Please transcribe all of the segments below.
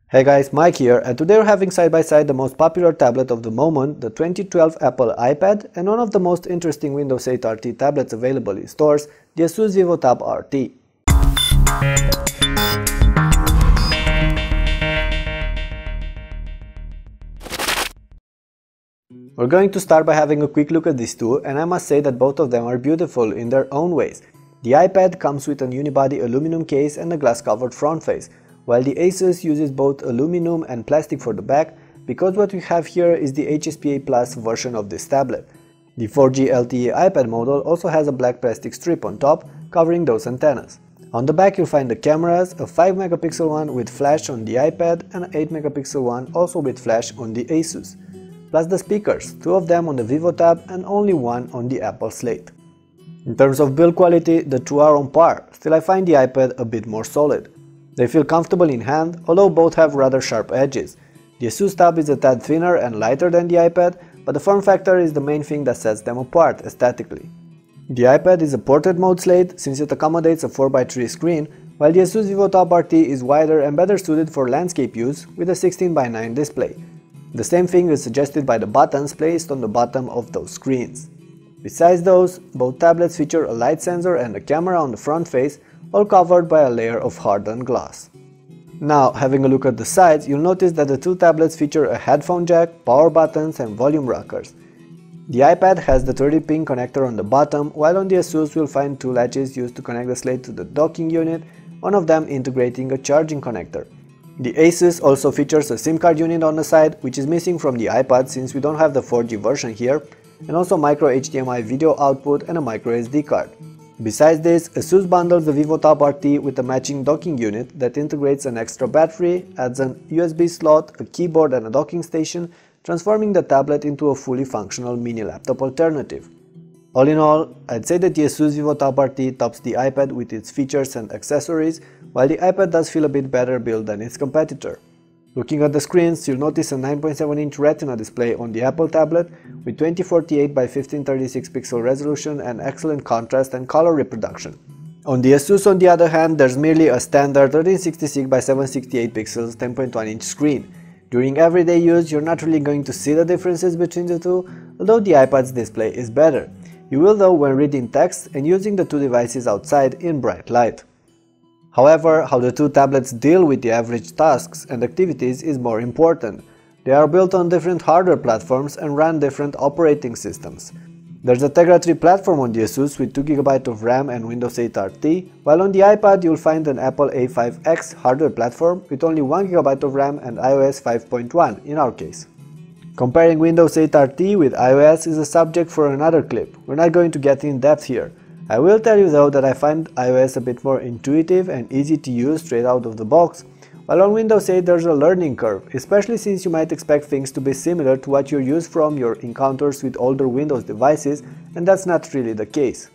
Hey guys, Mike here, and today we're having side by side the most popular tablet of the moment, the 2012 Apple iPad, and one of the most interesting Windows 8 RT tablets available in stores, the ASUS VIVO TAB RT. We're going to start by having a quick look at these two, and I must say that both of them are beautiful in their own ways. The iPad comes with an unibody aluminum case and a glass-covered front face, while the ASUS uses both aluminum and plastic for the back, because what we have here is the HSPA Plus version of this tablet. The 4G LTE iPad model also has a black plastic strip on top, covering those antennas. On the back you'll find the cameras, a 5-megapixel one with flash on the iPad and an 8-megapixel one also with flash on the ASUS. Plus the speakers, 2 of them on the VIVO Tab and only 1 on the Apple Slate. In terms of build quality, the two are on par, still I find the iPad a bit more solid. They feel comfortable in hand, although both have rather sharp edges. The ASUS Tab is a tad thinner and lighter than the iPad, but the form factor is the main thing that sets them apart aesthetically. The iPad is a portrait mode slate since it accommodates a 4:3 screen, while the ASUS VIVO TAB RT is wider and better suited for landscape use with a 16:9 display. The same thing is suggested by the buttons placed on the bottom of those screens. Besides those, both tablets feature a light sensor and a camera on the front face, all covered by a layer of hardened glass. Now, having a look at the sides, you'll notice that the two tablets feature a headphone jack, power buttons and volume rockers. The iPad has the 30-pin connector on the bottom, while on the ASUS you'll find two latches used to connect the slate to the docking unit, one of them integrating a charging connector. The ASUS also features a SIM card unit on the side, which is missing from the iPad since we don't have the 4G version here, and also micro HDMI video output and a micro SD card. Besides this, ASUS bundles the VIVO TAB RT with a matching docking unit that integrates an extra battery, adds an USB slot, a keyboard and a docking station, transforming the tablet into a fully functional mini laptop alternative. All in all, I'd say that the ASUS VIVO TAB RT tops the iPad with its features and accessories, while the iPad does feel a bit better built than its competitor. Looking at the screens, you'll notice a 9.7-inch Retina display on the Apple tablet with 2048 by 1536 pixel resolution and excellent contrast and color reproduction. On the ASUS, on the other hand, there's merely a standard 1366 by 768 pixels 10.1-inch screen. During everyday use, you're not really going to see the differences between the two, although the iPad's display is better. You will though when reading text and using the two devices outside in bright light. However, how the two tablets deal with the average tasks and activities is more important. They are built on different hardware platforms and run different operating systems. There's a Tegra 3 platform on the ASUS with 2GB of RAM and Windows 8 RT, while on the iPad you'll find an Apple A5X hardware platform with only 1GB of RAM and iOS 5.1 in our case. Comparing Windows 8 RT with iOS is a subject for another clip. We're not going to get in depth here. I will tell you though that I find iOS a bit more intuitive and easy to use straight out of the box, while on Windows 8 there's a learning curve, especially since you might expect things to be similar to what you're used from your encounters with older Windows devices, and that's not really the case.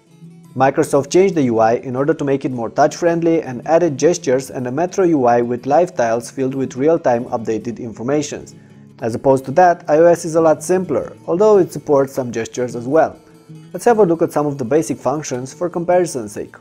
Microsoft changed the UI in order to make it more touch-friendly and added gestures and a Metro UI with live tiles filled with real-time updated information. As opposed to that, iOS is a lot simpler, although it supports some gestures as well. Let's have a look at some of the basic functions for comparison's sake.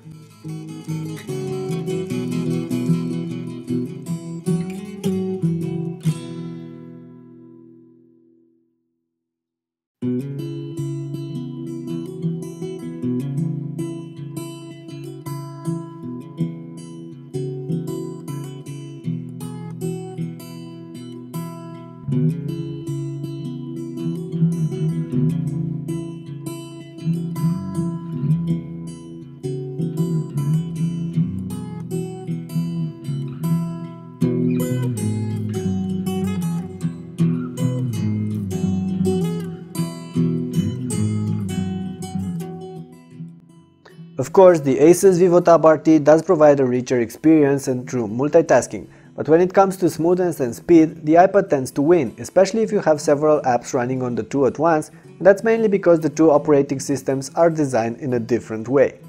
Of course, the ASUS VIVO TAB RT does provide a richer experience and true multitasking, but when it comes to smoothness and speed, the iPad tends to win, especially if you have several apps running on the two at once, and that's mainly because the two operating systems are designed in a different way.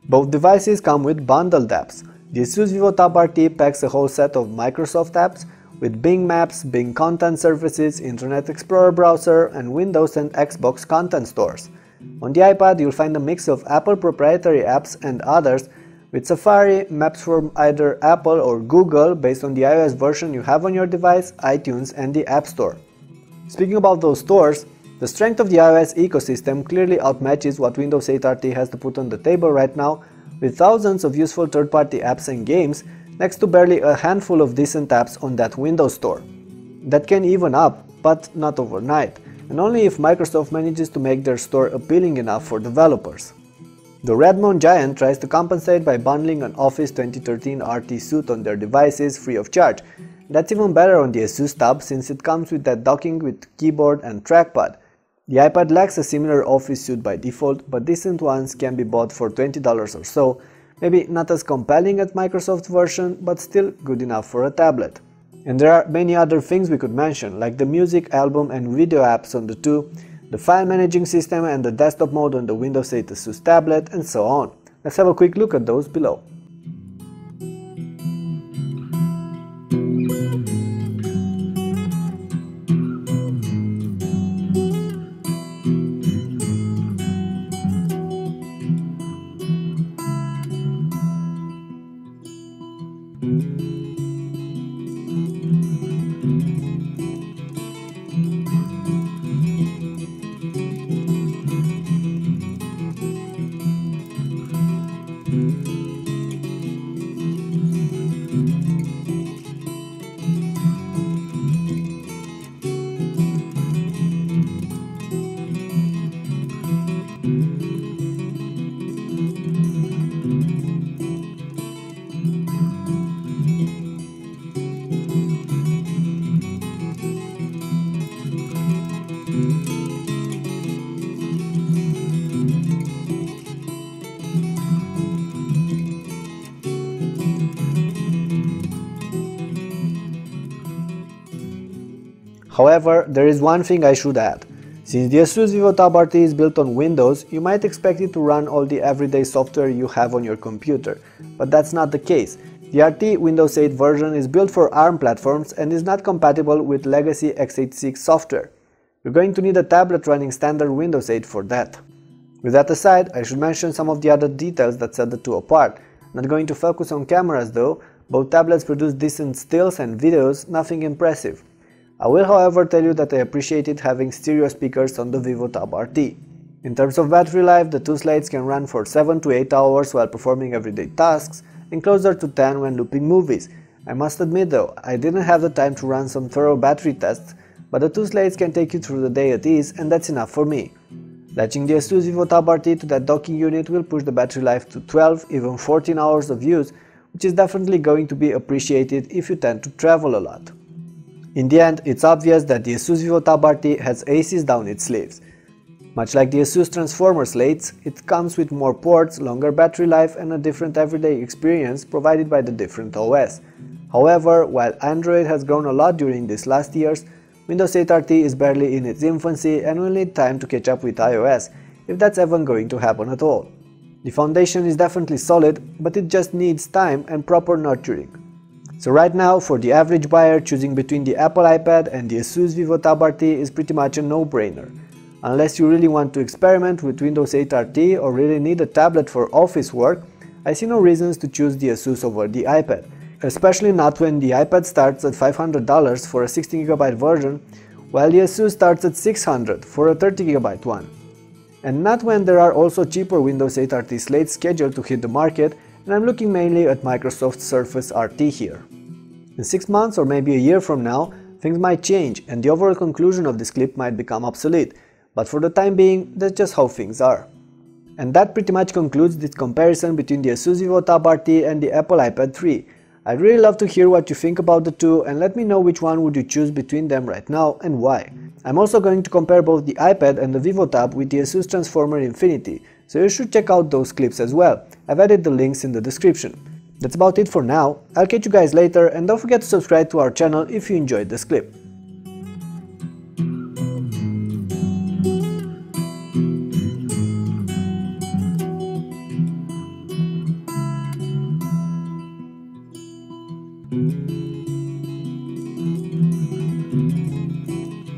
Both devices come with bundled apps. The ASUS VIVO TAB RT packs a whole set of Microsoft apps with Bing Maps, Bing Content Services, Internet Explorer browser, and Windows and Xbox content stores. On the iPad you'll find a mix of Apple proprietary apps and others, with Safari, maps from either Apple or Google based on the iOS version you have on your device, iTunes and the App Store. Speaking about those stores, the strength of the iOS ecosystem clearly outmatches what Windows 8 RT has to put on the table right now, with thousands of useful third-party apps and games next to barely a handful of decent apps on that Windows Store. That can even up, but not overnight, and only if Microsoft manages to make their store appealing enough for developers. The Redmond giant tries to compensate by bundling an Office 2013 RT suite on their devices free of charge. That's even better on the ASUS tab since it comes with that docking with keyboard and trackpad. The iPad lacks a similar Office suite by default, but decent ones can be bought for $20 or so, maybe not as compelling as Microsoft's version, but still good enough for a tablet. And there are many other things we could mention, like the music, album and video apps on the 2, the file managing system and the desktop mode on the Windows 8 ASUS tablet, and so on. Let's have a quick look at those below. However, there is one thing I should add. Since the ASUS VIVO TAB RT is built on Windows, you might expect it to run all the everyday software you have on your computer, but that's not the case. The RT Windows 8 version is built for ARM platforms and is not compatible with legacy x86 software. You're going to need a tablet running standard Windows 8 for that. With that aside, I should mention some of the other details that set the two apart. Not going to focus on cameras though, both tablets produce decent stills and videos, nothing impressive. I will however tell you that I appreciated having stereo speakers on the VIVO TAB RT. In terms of battery life, the two slates can run for 7 to 8 hours while performing everyday tasks, and closer to 10 when looping movies. I must admit though, I didn't have the time to run some thorough battery tests, but the two slates can take you through the day at ease, and that's enough for me. Latching the ASUS VIVO TAB RT to that docking unit will push the battery life to 12, even 14 hours of use, which is definitely going to be appreciated if you tend to travel a lot. In the end, it's obvious that the ASUS VIVO TAB RT has aces down its sleeves. Much like the ASUS Transformer slates, it comes with more ports, longer battery life and a different everyday experience provided by the different OS. However, while Android has grown a lot during these last years, Windows 8 RT is barely in its infancy and will need time to catch up with iOS, if that's even going to happen at all. The foundation is definitely solid, but it just needs time and proper nurturing. So right now, for the average buyer, choosing between the Apple iPad and the ASUS VIVO TAB RT is pretty much a no-brainer. Unless you really want to experiment with Windows 8 RT or really need a tablet for office work, I see no reasons to choose the ASUS over the iPad, especially not when the iPad starts at $500 for a 16GB version, while the ASUS starts at $600 for a 30GB one. And not when there are also cheaper Windows 8 RT slates scheduled to hit the market, and I'm looking mainly at Microsoft's Surface RT here. In 6 months or maybe a year from now, things might change and the overall conclusion of this clip might become obsolete, but for the time being, that's just how things are. And that pretty much concludes this comparison between the ASUS VIVO TAB RT and the Apple iPad 3. I'd really love to hear what you think about the two and let me know which one would you choose between them right now and why. I'm also going to compare both the iPad and the VIVO Tab with the ASUS Transformer Infinity, so you should check out those clips as well. I've added the links in the description. That's about it for now. I'll catch you guys later and don't forget to subscribe to our channel if you enjoyed this clip.